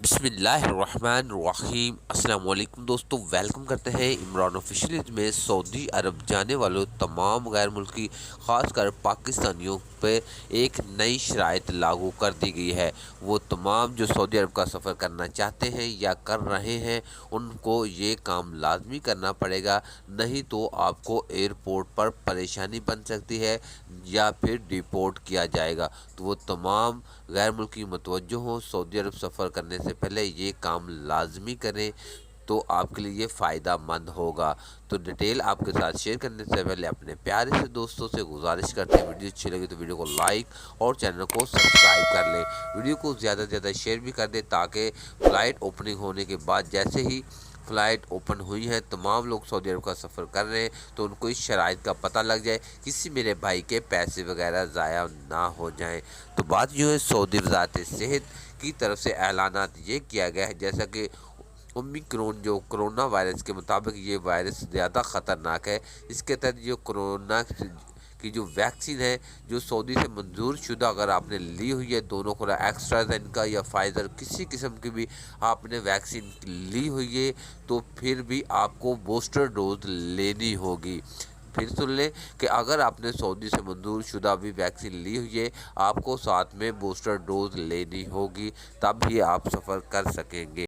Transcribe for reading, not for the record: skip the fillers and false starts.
बिस्मिल्लाहिर्रहमानिर्रहीम। अस्सलाम वालेकुम दोस्तों, वेलकम करते हैं इमरान ऑफिशियल में। सऊदी अरब जाने वालों तमाम गैर मुल्की ख़ासकर पाकिस्तानियों पे एक नई शराइत लागू कर दी गई है। वो तमाम जो सऊदी अरब का सफ़र करना चाहते हैं या कर रहे हैं उनको ये काम लाजमी करना पड़ेगा, नहीं तो आपको एयरपोर्ट पर परेशानी बन सकती है या फिर डिपोर्ट किया जाएगा। तो वो तमाम गैर मुल्की मुतवज्जो हों, सऊदी अरब सफ़र करने से पहले ये काम लाजमी करें तो आपके लिए ये फ़ायदा मंद होगा। तो डिटेल आपके साथ शेयर करने से पहले अपने प्यारे से दोस्तों से गुजारिश करते हैं, वीडियो अच्छी लगी तो वीडियो को लाइक और चैनल को सब्सक्राइब कर लें। वीडियो को ज़्यादा से ज़्यादा शेयर भी कर दें ताकि फ़्लाइट ओपनिंग होने के बाद जैसे ही फ़्लाइट ओपन हुई है तमाम लोग सऊदी अरब का सफ़र कर रहे हैं तो उनको इस शराइत का पता लग जाए, किसी मेरे भाई के पैसे वगैरह ज़ाया ना हो जाएं। तो बात जो है सऊदी वज़ारत सेहत की तरफ से ऐलानात ये किया गया है, जैसा कि ओमिक्रॉन जो कोरोना वायरस के मुताबिक ये वायरस ज़्यादा ख़तरनाक है। इसके तहत जो कोरोना की जो वैक्सीन है जो सऊदी से मंजूर शुदा, अगर आपने ली हुई है दोनों खुराक एस्ट्राज़ेनेका या फाइज़र किसी किस्म की भी आपने वैक्सीन ली हुई है तो फिर भी आपको बूस्टर डोज लेनी होगी। फिर सुन लें कि अगर आपने सऊदी से मंजूर शुदा भी वैक्सीन ली हुई है आपको साथ में बूस्टर डोज लेनी होगी, तब ही आप सफ़र कर सकेंगे।